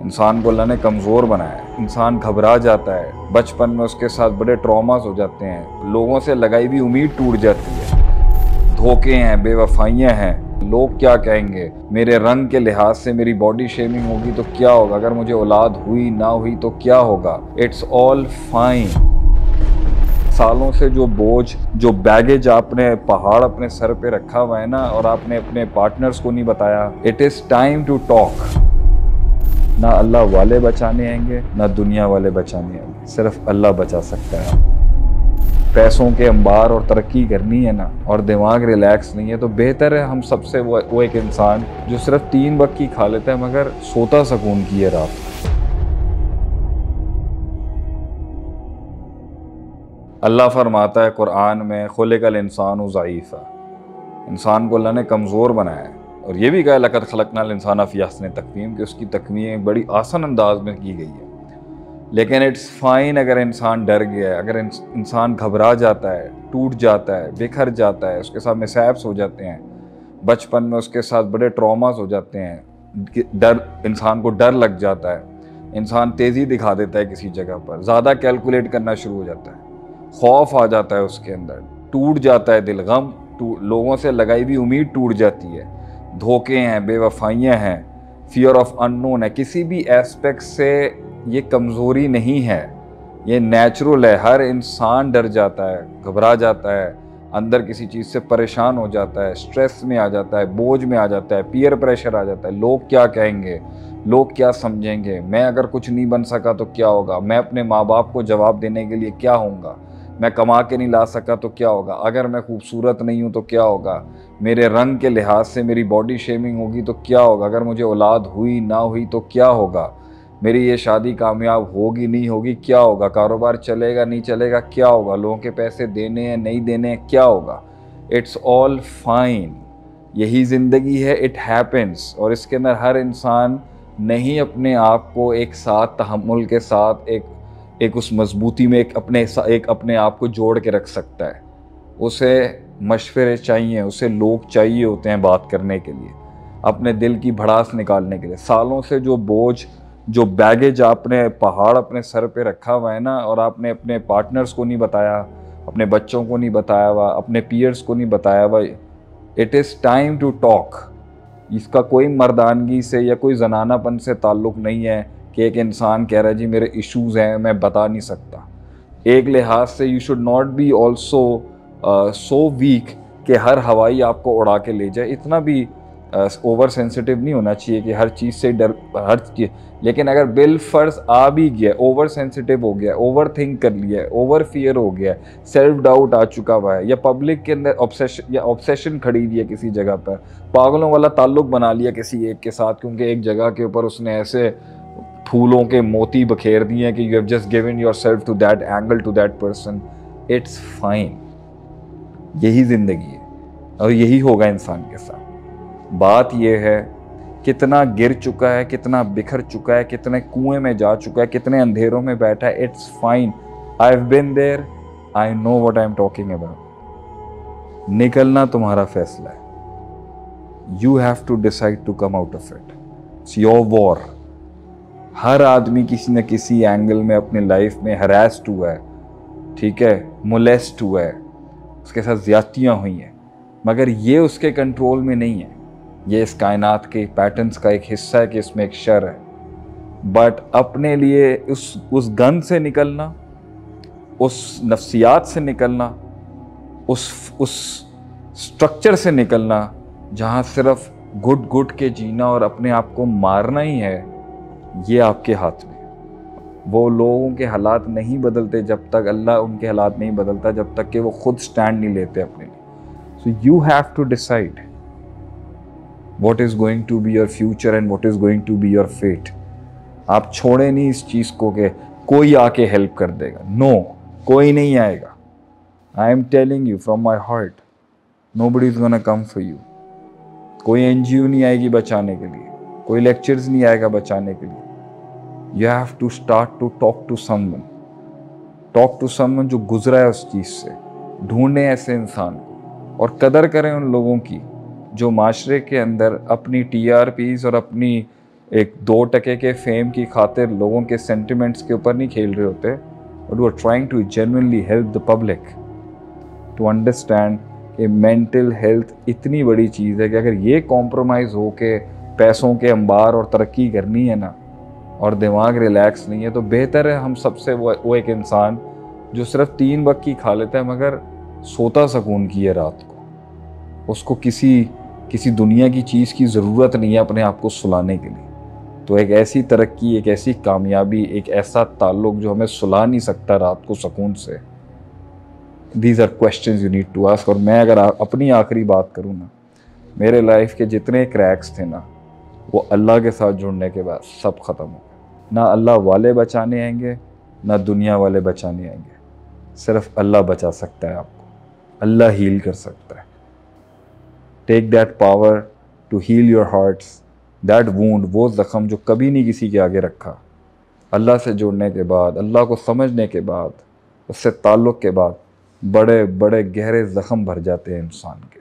इंसान को अल्लाह ने कमज़ोर बनाया है। इंसान घबरा जाता है, बचपन में उसके साथ बड़े ट्रॉमास हो जाते हैं, लोगों से लगाई हुई उम्मीद टूट जाती है, धोखे हैं, बेवफाइयाँ हैं, लोग क्या कहेंगे, मेरे रंग के लिहाज से मेरी बॉडी शेमिंग होगी तो क्या होगा, अगर मुझे औलाद हुई ना हुई तो क्या होगा। It's all fine. सालों से जो बोझ, जो बैगेज आपने पहाड़ अपने सर पे रखा हुआ है ना, और आपने अपने पार्टनर्स को नहीं बताया, it is time to talk. ना अल्लाह वाले बचाने आएंगे, ना दुनिया वाले बचाने आएंगे, सिर्फ अल्लाह बचा सकता है। पैसों के अंबार और तरक्की करनी है ना, और दिमाग रिलैक्स नहीं है, तो बेहतर है हम सबसे वो एक इंसान जो सिर्फ 3 वक्त की खा लेता है मगर सोता सुकून की है रात। अल्लाह फरमाता है कुरान में, खुलिकल इंसान ज़ईफ़ा, इंसान को अल्लाह ने कमज़ोर बनाया है। और ये भी कहा लक़द खलक़नाल इंसान फ़ी अहसन तक़वीम, कि उसकी तकवीम बड़ी आसान अंदाज में की गई है। लेकिन इट्स फाइन अगर इंसान डर गया है, अगर इंसान घबरा जाता है, टूट जाता है, बिखर जाता है, उसके साथ मिसहैप्स हो जाते हैं, बचपन में उसके साथ बड़े ट्रॉमास हो जाते हैं, डर, इंसान को डर लग जाता है, इंसान तेज़ी दिखा देता है किसी जगह पर, ज़्यादा कैलकुलेट करना शुरू हो जाता है, खौफ आ जाता है उसके अंदर, टूट जाता है दिल, गम, लोगों से लगाई हुई उम्मीद टूट जाती है, धोखे हैं, बेवफाइयाँ हैं, फियर ऑफ अननोन है। किसी भी एस्पेक्ट से ये कमज़ोरी नहीं है, ये नेचुरल है। हर इंसान डर जाता है, घबरा जाता है, अंदर किसी चीज़ से परेशान हो जाता है, स्ट्रेस में आ जाता है, बोझ में आ जाता है, पीयर प्रेशर आ जाता है, लोग क्या कहेंगे, लोग क्या समझेंगे, मैं अगर कुछ नहीं बन सका तो क्या होगा, मैं अपने माँ बाप को जवाब देने के लिए क्या होऊंगा, मैं कमा के नहीं ला सका तो क्या होगा, अगर मैं खूबसूरत नहीं हूँ तो क्या होगा, मेरे रंग के लिहाज से मेरी बॉडी शेमिंग होगी तो क्या होगा, अगर मुझे औलाद हुई ना हुई तो क्या होगा, मेरी ये शादी कामयाब होगी नहीं होगी क्या होगा, कारोबार चलेगा नहीं चलेगा क्या होगा, लोगों के पैसे देने हैं नहीं देने हैं क्या होगा। इट्स ऑल फाइन, यही ज़िंदगी है, इट हैपेंस। और इसके अंदर हर इंसान नहीं अपने आप को एक साथ तहम्मुल के साथ एक उस मजबूती में एक अपने आप को जोड़ के रख सकता है। उसे मशवरे चाहिए, उसे लोग चाहिए होते हैं बात करने के लिए, अपने दिल की भड़ास निकालने के लिए। सालों से जो बोझ, जो बैगेज आपने पहाड़ अपने सर पे रखा हुआ है ना, और आपने अपने पार्टनर्स को नहीं बताया, अपने बच्चों को नहीं बताया हुआ, अपने पीयर्स को नहीं बताया हुआ, it is time to talk. इसका कोई मर्दानगी से या कोई जनानापन से ताल्लुक़ नहीं है कि एक इंसान कह रहा है जी मेरे इश्यूज़ हैं, मैं बता नहीं सकता। एक लिहाज से you should not be also so weak कि हर हवाई आपको उड़ा के ले जाए। इतना भी ओवर सेंसिटिव नहीं होना चाहिए कि हर चीज़ से डर, हर चीज़। लेकिन अगर बिल फर्ज आ भी गया, ओवर सेंसिटिव हो गया, ओवर थिंक कर लिया, ओवर फियर हो गया, सेल्फ डाउट आ चुका हुआ है, या पब्लिक के अंदर ऑब्सेशन खड़ी हुई है किसी जगह पर, पागलों वाला ताल्लुक बना लिया किसी एक के साथ, क्योंकि एक जगह के ऊपर उसने ऐसे फूलों के मोती बखेर दिए कि you have just given yourself to that angle, to that person. It's fine, यही ज़िंदगी है और यही होगा इंसान के साथ। बात यह है कितना गिर चुका है, कितना बिखर चुका है, कितने कुएं में जा चुका है, कितने अंधेरों में बैठा है। It's fine, I have been there, I know what I am talking about. निकलना तुम्हारा फैसला है, you have to decide to come out of it, it's your war. हर आदमी किसी न किसी एंगल में अपनी लाइफ में हरास्ड हुआ है, ठीक है, मोलेस्ट हुआ है, उसके साथ ज्यादतियाँ हुई हैं, मगर ये उसके कंट्रोल में नहीं है। ये इस कायनात के पैटर्न्स का एक हिस्सा है कि इसमें एक शर है। बट अपने लिए उस गन से निकलना, उस नफ्सियात से निकलना, उस स्ट्रक्चर से निकलना जहाँ सिर्फ घुट घुट के जीना और अपने आप को मारना ही है, ये आपके हाथ में। वो लोगों के हालात नहीं बदलते जब तक अल्लाह उनके हालात नहीं बदलता, जब तक कि वो खुद स्टैंड नहीं लेते अपने लिए। So you have to decide what is going to be your future and what is going to be your fate। आप छोड़े नहीं इस चीज़ को कि कोई आके हेल्प कर देगा। नो, कोई नहीं आएगा। I am telling you from my heart, nobody is gonna come for you। कोई एनजीओ नहीं आएगी बचाने के लिए, कोई लेक्चर्स नहीं आएगा बचाने के लिए। You have to start to talk to someone, talk to someone जो गुजरा है उस चीज़ से। ढूंढें ऐसे इंसान को और कदर करें उन लोगों की जो माशरे के अंदर अपनी टीआरपीज़ और अपनी एक 2% के फेम की खातिर लोगों के सेंटिमेंट्स के ऊपर नहीं खेल रहे होते, बट वो are trying to genuinely help the public to understand कि मेंटल हेल्थ इतनी बड़ी चीज़ है कि अगर ये कॉम्प्रोमाइज़ हो के पैसों के अंबार और तरक्की करनी है ना, और दिमाग रिलैक्स नहीं है, तो बेहतर है हम सबसे वो एक इंसान जो सिर्फ 3 वक्त की खा लेता है मगर सोता सुकून की है रात को, उसको किसी दुनिया की चीज़ की ज़रूरत नहीं है अपने आप को सुलाने के लिए। तो एक ऐसी तरक्की, एक ऐसी कामयाबी, एक ऐसा ताल्लुक जो हमें सुला नहीं सकता रात को सुकून से, these are questions you need to ask. और मैं अगर अपनी आखिरी बात करूँ ना, मेरे लाइफ के जितने क्रैक्स थे ना, वो अल्लाह के साथ जुड़ने के बाद सब ख़त्म हो गए। ना अल्लाह वाले बचाने आएंगे, ना दुनिया वाले बचाने आएंगे, सिर्फ अल्लाह बचा सकता है आपको, अल्लाह हील कर सकता है। Take that power to heal your hearts, that wound, वो ज़ख़म जो कभी नहीं किसी के आगे रखा। अल्लाह से जुड़ने के बाद, अल्लाह को समझने के बाद, उससे ताल्लुक़ के बाद बड़े बड़े गहरे ज़ख़म भर जाते हैं इंसान के।